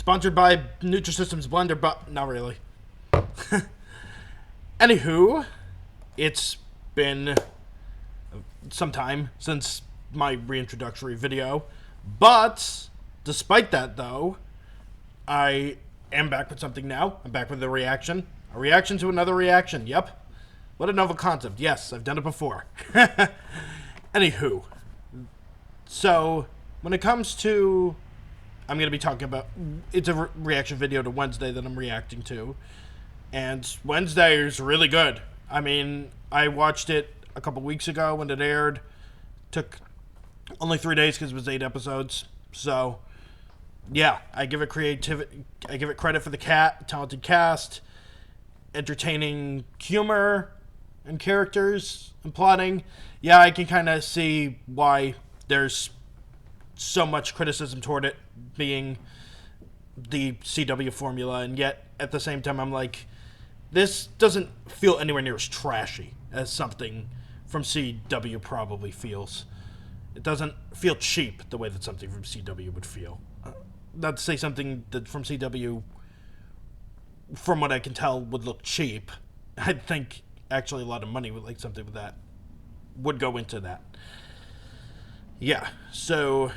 Sponsored by Nutrisystem's Blender, but not really. Anywho, it's been some time since my reintroductory video, but despite that, though, I am back with something now. I'm back with a reaction to another reaction. Yep. What a novel concept. Yes, I've done it before. Anywho, so when it comes to, I'm going to be talking about, it's a reaction video to Wednesday that I'm reacting to, and Wednesday is really good. I mean, I watched it a couple weeks ago when it aired. Took only 3 days because it was 8 episodes. So, yeah, I give it credit for the talented cast, entertaining humor and characters and plotting. Yeah, I can kind of see why there's so much criticism toward it being the CW formula, and yet at the same time I'm like, this doesn't feel anywhere near as trashy as something from CW probably feels. It doesn't feel cheap the way that something from CW would feel. Not to say something that from CW, from what I can tell, would look cheap. I think actually a lot of money would, like, something with that would go into that. Yeah, so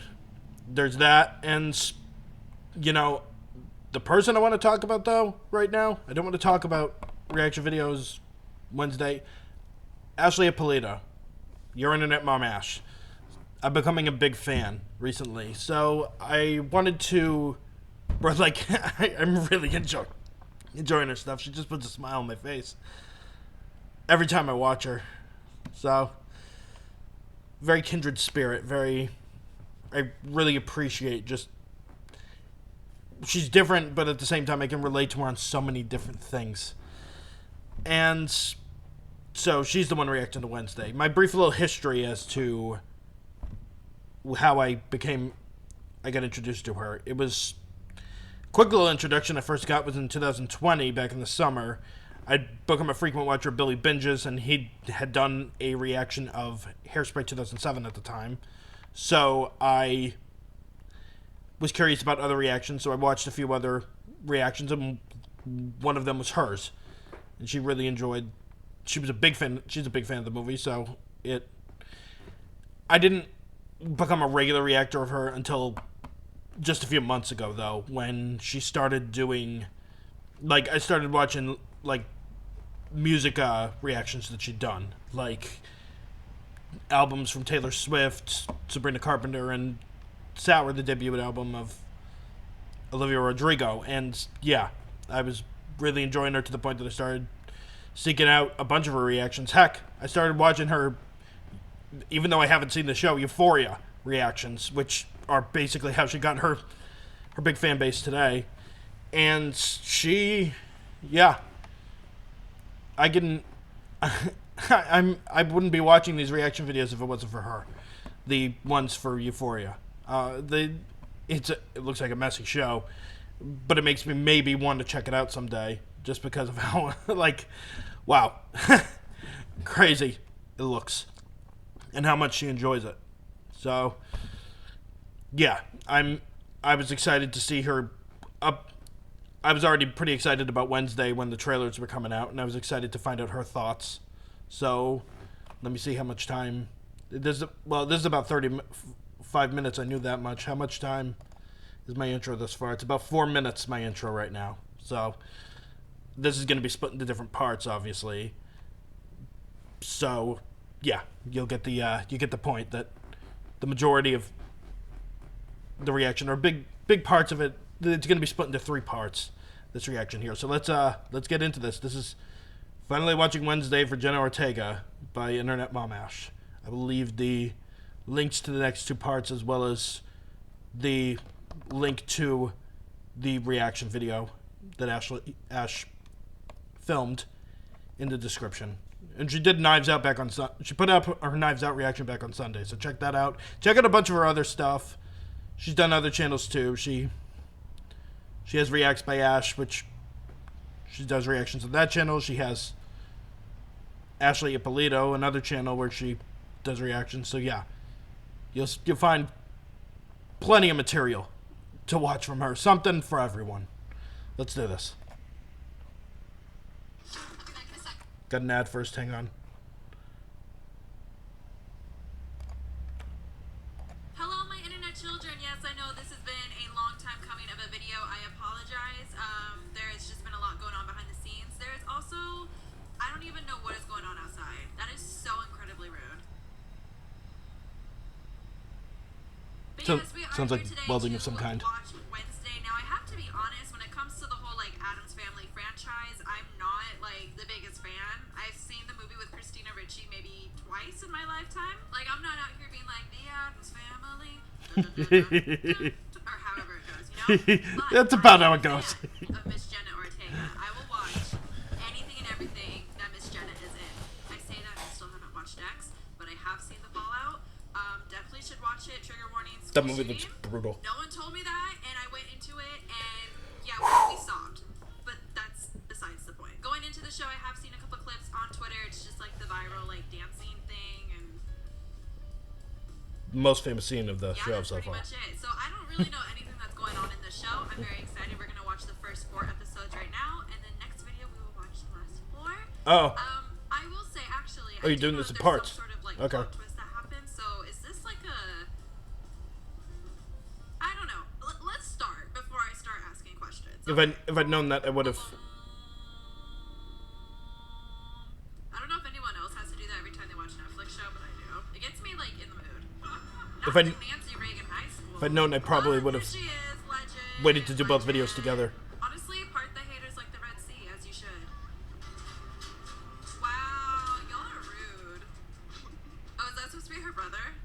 there's that, and you know, the person I want to talk about though right now, I don't want to talk about reaction videos Wednesday. Ashley Ippolito, your internet mom Ash. I'm becoming a big fan recently, so I wanted to, I'm really enjoying her stuff. She just puts a smile on my face every time I watch her. So, very kindred spirit, I really appreciate just, she's different, but at the same time I can relate to her on so many different things. And so she's the one reacting to Wednesday. My brief little history as to how I got introduced to her. It was a quick little introduction I first got was in 2020, back in the summer. I'd become a frequent watcher of Billy Binge's, and he had done a reaction of Hairspray 2007 at the time. So I was curious about other reactions, so I watched a few other reactions, and one of them was hers. And she really enjoyed, she's a big fan of the movie, so I didn't become a regular reactor of her until just a few months ago, though, when she started doing, I started watching, music reactions that she'd done, like albums from Taylor Swift, Sabrina Carpenter, and Sour, the debut album of Olivia Rodrigo. And yeah, I was really enjoying her to the point that I started seeking out a bunch of her reactions. Heck, I started watching her, even though I haven't seen the show, Euphoria reactions, which are basically how she got her big fan base today. And she, yeah, I wouldn't be watching these reaction videos if it wasn't for her. The ones for Euphoria. It looks like a messy show, but it makes me maybe want to check it out someday, just because of how, wow, crazy it looks, and how much she enjoys it. So, yeah, I was excited to see her up. I was already pretty excited about Wednesday when the trailers were coming out, and I was excited to find out her thoughts. So, let me see how much time. This is about 35 minutes. I knew that much. How much time is my intro thus far? It's about 4 minutes, my intro right now. So, this is going to be split into different parts, obviously. So, yeah, you get the point that the majority of the reaction, or big parts of it, it's going to be split into 3 parts, this reaction here. So let's get into this. This is Finally Watching Wednesday for Jenna Ortega by Internet Mom Ash. I will leave the links to the next 2 parts, as well as the link to the reaction video that Ash filmed, in the description. And she did Knives Out back on she put up her Knives Out reaction back on Sunday, so check that out. Check out a bunch of her other stuff. She's done other channels too. She has Reacts by Ash, which she does reactions on that channel. She has Ashley Ippolito, another channel where she does reactions. So yeah, you'll find plenty of material to watch from her. Something for everyone. Let's do this. Got an ad first, hang on. Hello, my internet children. Yes, I know this has been a long time coming of a video. I apologize. There has just been a lot going on behind the scenes. There is also, I don't even know what is going on outside. That is so incredibly rude. But So, yes, we are sounds here like today welding to of some kind. watch Wednesday. Now, I have to be honest, when it comes to the whole, like, Addams Family franchise, I'm not, like, the biggest fan. I've seen the movie with Christina Ricci maybe twice in my lifetime. Like, I'm not out here being like, the Addams Family, or however it goes, you know? But That's about how it goes. Of Miss Jenna Ortega. I will watch anything and everything that Miss Jenna is in. I say that I still haven't watched X, but I have seen the Fallout. Definitely should watch it. Trigger warnings. That movie looks brutal. No one told me that, and I went into it, and yeah, we sobbed. But that's besides the point. Going into the show, I have seen a couple clips on Twitter. It's just like the viral, like, dancing thing, and Most famous scene of the yeah, show that's so pretty far. much it. So I don't really know anything that's going on in the show. I'm very excited. We're gonna watch the first 4 episodes right now, and then next video we will watch the last 4. Oh. I will say actually. Oh, you're doing this in parts. Some sort of, like, Okay. plot twist that happens. So is this like a? I don't know. Let's start before I start asking questions. If I'd known that, I would have. I don't know if anyone else has to do that every time they watch a Netflix show, but I do. It gets me, like, in the mood. If Not I- like Nancy Reagan High School. If I'd known, I probably would have Here she is, legend, waited to do both legend. videos together. Honestly, part the haters like the Red Sea, as you should. Wow, y'all are rude. Oh, is that supposed to be her brother?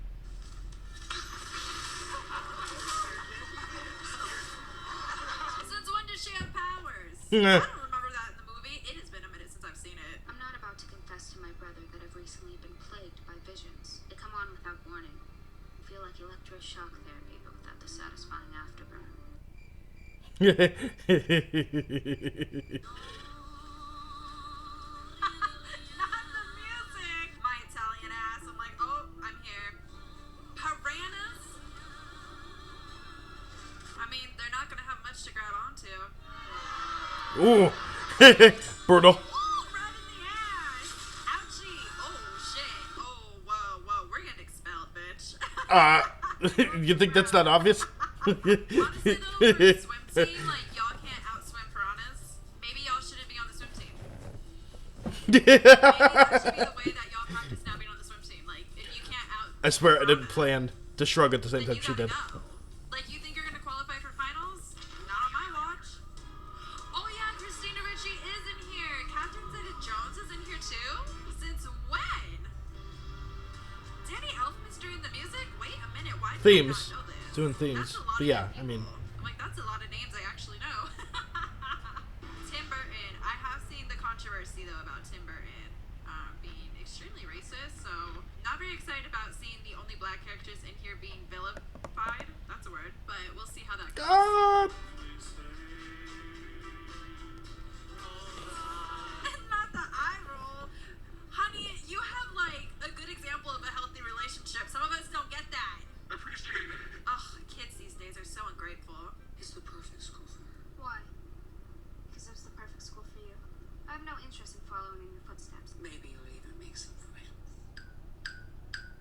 Since when does she have powers? I don't remember that in the movie. It has been a minute since I've seen it. I'm not about to confess to my brother that I've recently been plagued by visions. They come on without warning. I feel like electroshock therapy, but without the satisfying afterburn. Not the music. My Italian ass. I'm like, oh, I'm here. Piranhas? I mean, they're not gonna have much to grab onto. Ooh. Brutal. Ooh, right in the ass. Ouchie. Oh, shit. Oh, whoa. We're getting expelled, bitch. You think that's not obvious? Honestly, though, for a swim team, like, y'all can't outswim piranhas. Maybe y'all shouldn't be on the swim team. Maybe that should be the way that y'all practice now being on the swim team. Like, if you can't I swear I didn't piranhas, plan to shrug at the same then time you she gotta did. go. Like, you think you're gonna qualify for finals? Not on my watch. Oh yeah, Christina Ricci is in here. Catherine Zeta-Jones is in here too? Since when? Danny Elfman's doing the music? Wait a minute, why did I Themes. not know this? Doing themes. That's a lot But of yeah, people. I mean, I'm like, that's a lot of names I actually know. Tim Burton. I have seen the controversy though about Tim Burton being extremely racist, so not very excited about seeing the only black characters in here being vilified. That's a word, but we'll see how that goes. God. Not the eye roll. Honey, you have like a good example of a healthy relationship. Some of us don't get that. Ugh, kids these days are so ungrateful. It's the perfect school for her. Why? Because it's the perfect school for you. I have no interest in following in your footsteps. Maybe you'll even make some friends.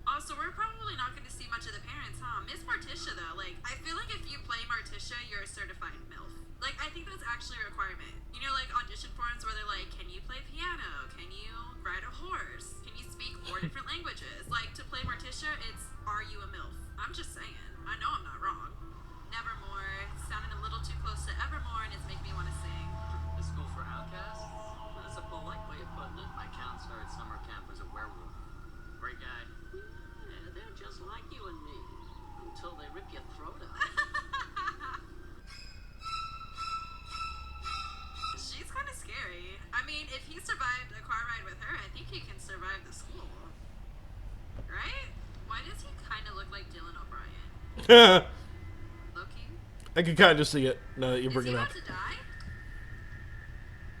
Also, we're probably not going to see much of the parents, huh? Miss Morticia, though, like, I feel like if you play Morticia, you're a certified MILF. Like, I think that's actually a requirement. You know, like, audition forums where they're like, can you play piano? Can you ride a horse? Can you speak 4 different languages? Like, to play Morticia, it's, are you a MILF? I'm just saying. I know I'm not wrong. Nevermore. It's sounding a little too close to Evermore, and it's making me want to sing. The school for outcasts? That's a polite way of putting it. My counselor at summer camp was a werewolf. Great guy. Yeah, they're just like you and me. Until they rip your throat out. She's kind of scary. I mean, if he survived a car ride with her, I think he can survive the school. Right? Why does he kind of look like Dylan O'Brien? Loki? I can kind of see it now that you Is bring he it up. about to die?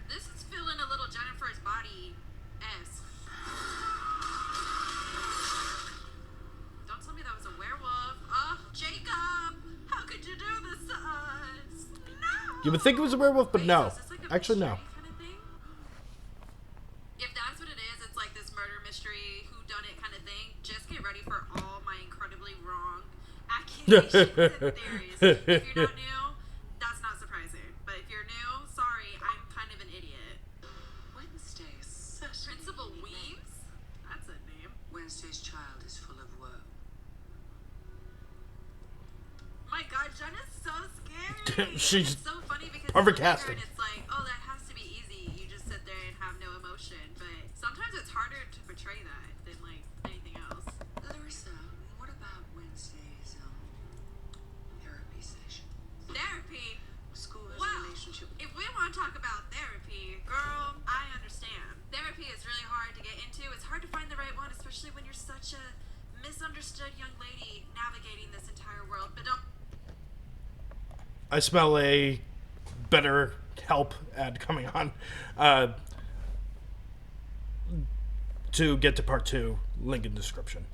This is feeling a little Jennifer's body-esque. Don't tell me that was a werewolf. Oh, Jacob! How could you do this to us? You would think it was a werewolf, but Wait, no. so is this like a Actually, no. mystery kind of thing? If that's what it is, it's like this murder mystery, whodunit kind of thing. Just get ready for all my incredibly wrong accusations and theories. If you're not new, that's not surprising. But if you're new, sorry, I'm kind of an idiot. Wednesday is such Principal Weems? That's a name. Wednesday's child is full of woe. My God, Jenna's so scary. She's it's so funny because perfect you look at her casting. and it's like, oh, that has to be easy. You just sit there and have no emotion. But sometimes it's harder to portray that than like anything else. Larissa, what about Wednesday's therapy session? Therapy. School has a Well, relationship. if we want to talk about therapy, girl, I understand. Therapy is really hard to get into. It's hard to find the right one, especially when you're such a misunderstood young lady navigating this entire world. But don't. I smell a better help ad coming on. To get to part 2, link in description.